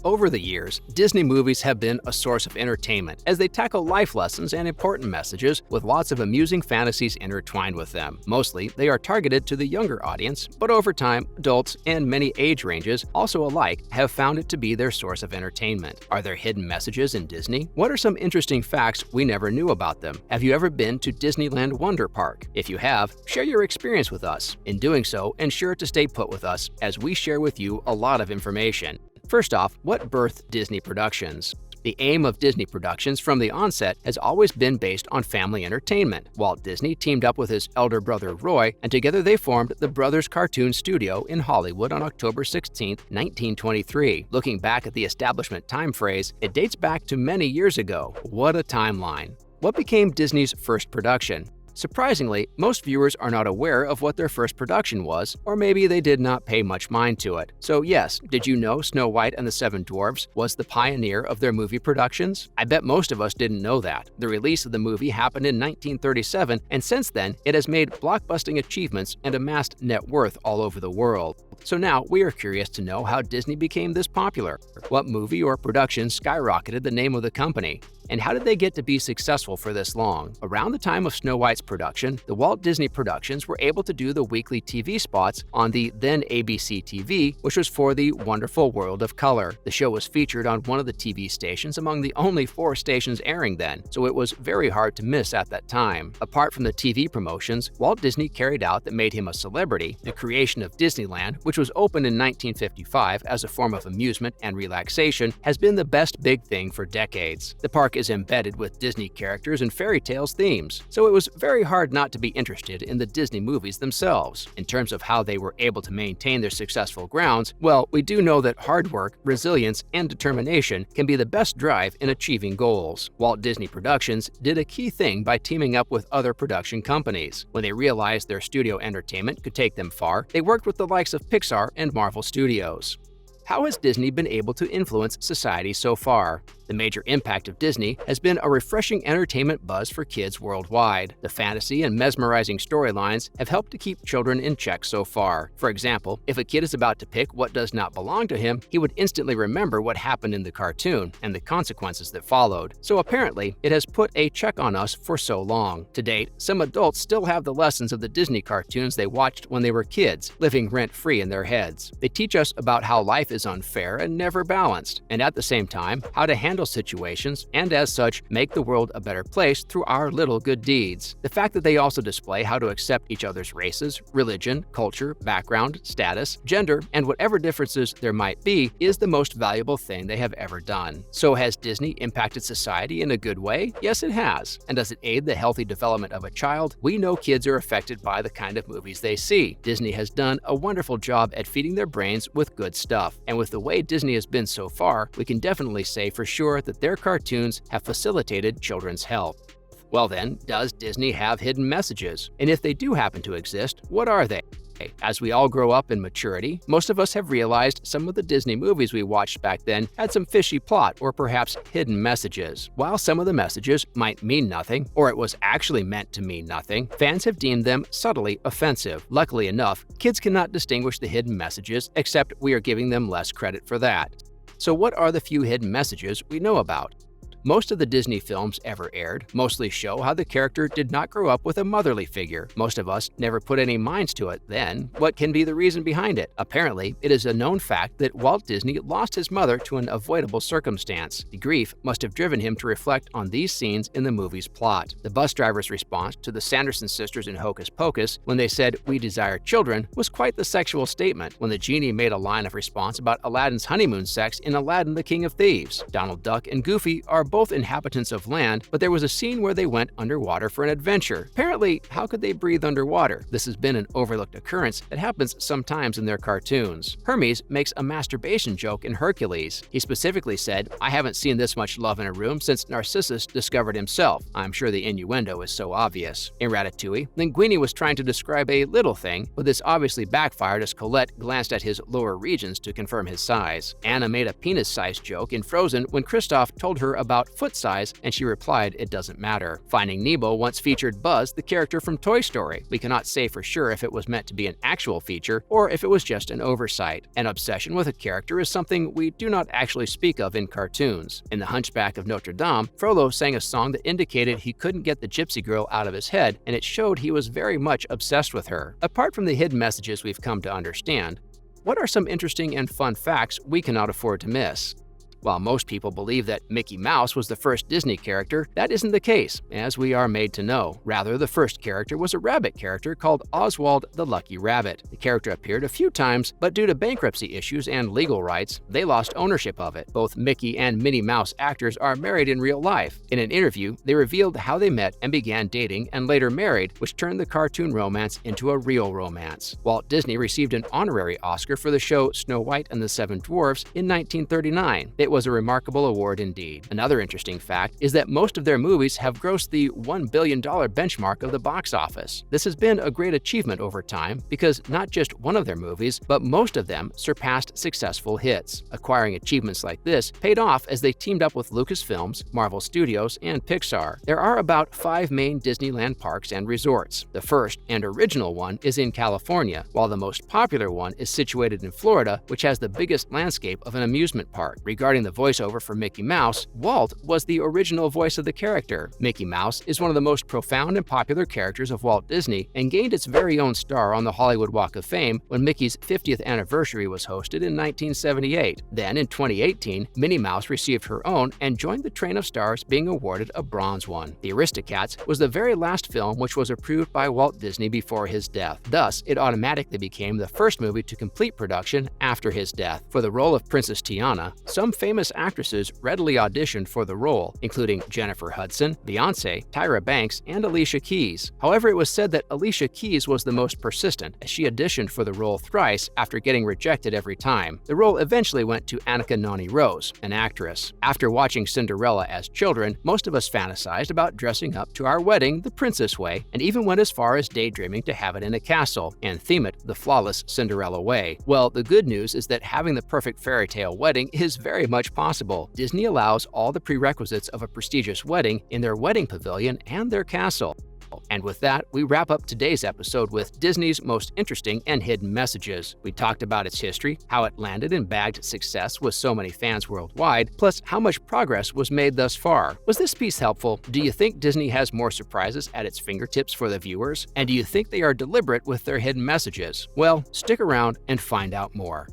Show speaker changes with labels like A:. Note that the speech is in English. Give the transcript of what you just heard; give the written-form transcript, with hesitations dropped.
A: Over the years, Disney movies have been a source of entertainment as they tackle life lessons and important messages with lots of amusing fantasies intertwined with them. Mostly, they are targeted to the younger audience, but over time, adults and many age ranges, also alike, have found it to be their source of entertainment. Are there hidden messages in Disney? What are some interesting facts we never knew about them? Have you ever been to Disneyland Wonder Park? If you have, share your experience with us. In doing so, ensure to stay put with us as we share with you a lot of information. First off, what birthed Disney Productions? The aim of Disney Productions from the onset has always been based on family entertainment. Walt Disney teamed up with his elder brother Roy, and together they formed the Brothers Cartoon Studio in Hollywood on October 16, 1923. Looking back at the establishment time phrase, it dates back to many years ago. What a timeline! What became Disney's first production? Surprisingly, most viewers are not aware of what their first production was, or maybe they did not pay much mind to it. So yes, did you know Snow White and the Seven Dwarfs was the pioneer of their movie productions? I bet most of us didn't know that. The release of the movie happened in 1937, and since then, it has made blockbusting achievements and amassed net worth all over the world. So now we are curious to know how Disney became this popular. What movie or production skyrocketed the name of the company? And how did they get to be successful for this long? Around the time of Snow White's production, the Walt Disney Productions were able to do the weekly TV spots on the then ABC TV, which was for the Wonderful World of Color. The show was featured on one of the TV stations among the only 4 stations airing then, so it was very hard to miss at that time. Apart from the TV promotions, Walt Disney carried out that made him a celebrity, the creation of Disneyland, which was opened in 1955 as a form of amusement and relaxation, has been the best big thing for decades. The park is embedded with Disney characters and fairy tales themes, so it was very hard not to be interested in the Disney movies themselves. In terms of how they were able to maintain their successful grounds, well, we do know that hard work, resilience, and determination can be the best drive in achieving goals. Walt Disney Productions did a key thing by teaming up with other production companies. When they realized their studio entertainment could take them far, they worked with the likes of Pixar and Marvel Studios. How has Disney been able to influence society so far? The major impact of Disney has been a refreshing entertainment buzz for kids worldwide. The fantasy and mesmerizing storylines have helped to keep children in check so far. For example, if a kid is about to pick what does not belong to him, he would instantly remember what happened in the cartoon and the consequences that followed. So apparently, it has put a check on us for so long. To date, some adults still have the lessons of the Disney cartoons they watched when they were kids, living rent-free in their heads. They teach us about how life is unfair and never balanced, and at the same time, how to handle situations, and as such, make the world a better place through our little good deeds. The fact that they also display how to accept each other's races, religion, culture, background, status, gender, and whatever differences there might be is the most valuable thing they have ever done. So has Disney impacted society in a good way? Yes, it has. And does it aid the healthy development of a child? We know kids are affected by the kind of movies they see. Disney has done a wonderful job at feeding their brains with good stuff. And with the way Disney has been so far, we can definitely say for sure that their cartoons have facilitated children's health. Well then, does Disney have hidden messages? And if they do happen to exist, what are they? As we all grow up in maturity, most of us have realized some of the Disney movies we watched back then had some fishy plot or perhaps hidden messages. While some of the messages might mean nothing, or it was actually meant to mean nothing, fans have deemed them subtly offensive. Luckily enough, kids cannot distinguish the hidden messages, except we are giving them less credit for that. So what are the few hidden messages we know about? Most of the Disney films ever aired mostly show how the character did not grow up with a motherly figure. Most of us never put any minds to it then. What can be the reason behind it? Apparently, it is a known fact that Walt Disney lost his mother to an avoidable circumstance. The grief must have driven him to reflect on these scenes in the movie's plot. The bus driver's response to the Sanderson sisters in Hocus Pocus when they said, "We desire children," was quite the sexual statement. When the genie made a line of response about Aladdin's honeymoon sex in Aladdin the King of Thieves. Donald Duck and Goofy are both inhabitants of land, but there was a scene where they went underwater for an adventure. Apparently, how could they breathe underwater? This has been an overlooked occurrence that happens sometimes in their cartoons. Hermes makes a masturbation joke in Hercules. He specifically said, "I haven't seen this much love in a room since Narcissus discovered himself." I'm sure the innuendo is so obvious. In Ratatouille, Linguini was trying to describe a little thing, but this obviously backfired as Colette glanced at his lower regions to confirm his size. Anna made a penis-sized joke in Frozen when Kristoff told her about about foot size, and she replied it doesn't matter. Finding Nemo once featured Buzz, the character from Toy Story. We cannot say for sure if it was meant to be an actual feature or if it was just an oversight. An obsession with a character is something we do not actually speak of in cartoons. In The Hunchback of Notre Dame, Frollo sang a song that indicated he couldn't get the gypsy girl out of his head, and it showed he was very much obsessed with her. Apart from the hidden messages we've come to understand, what are some interesting and fun facts we cannot afford to miss? While most people believe that Mickey Mouse was the first Disney character, that isn't the case, as we are made to know. Rather, the first character was a rabbit character called Oswald the Lucky Rabbit. The character appeared a few times, but due to bankruptcy issues and legal rights, they lost ownership of it. Both Mickey and Minnie Mouse actors are married in real life. In an interview, they revealed how they met and began dating and later married, which turned the cartoon romance into a real romance. Walt Disney received an honorary Oscar for the show Snow White and the Seven Dwarfs in 1939. It was a remarkable award indeed. Another interesting fact is that most of their movies have grossed the $1 billion benchmark of the box office. This has been a great achievement over time because not just one of their movies, but most of them surpassed successful hits. Acquiring achievements like this paid off as they teamed up with Lucasfilms, Marvel Studios, and Pixar. There are about 5 main Disneyland parks and resorts. The first and original one is in California, while the most popular one is situated in Florida, which has the biggest landscape of an amusement park. Regarding the voiceover for Mickey Mouse, Walt was the original voice of the character. Mickey Mouse is one of the most profound and popular characters of Walt Disney and gained its very own star on the Hollywood Walk of Fame when Mickey's 50th anniversary was hosted in 1978. Then, in 2018, Minnie Mouse received her own and joined the train of stars, being awarded a bronze one. The Aristocats was the very last film which was approved by Walt Disney before his death. Thus, it automatically became the first movie to complete production after his death. For the role of Princess Tiana, some famous actresses readily auditioned for the role, including Jennifer Hudson, Beyoncé, Tyra Banks, and Alicia Keys. However, it was said that Alicia Keys was the most persistent, as she auditioned for the role thrice after getting rejected every time. The role eventually went to Annika Noni Rose, an actress. After watching Cinderella as children, most of us fantasized about dressing up to our wedding the princess way, and even went as far as daydreaming to have it in a castle and theme it the flawless Cinderella way. Well, the good news is that having the perfect fairy tale wedding is very much possible. Disney allows all the prerequisites of a prestigious wedding in their wedding pavilion and their castle. And with that, we wrap up today's episode with Disney's most interesting and hidden messages. We talked about its history, how it landed and bagged success with so many fans worldwide, plus how much progress was made thus far. Was this piece helpful? Do you think Disney has more surprises at its fingertips for the viewers? And do you think they are deliberate with their hidden messages? Well, stick around and find out more.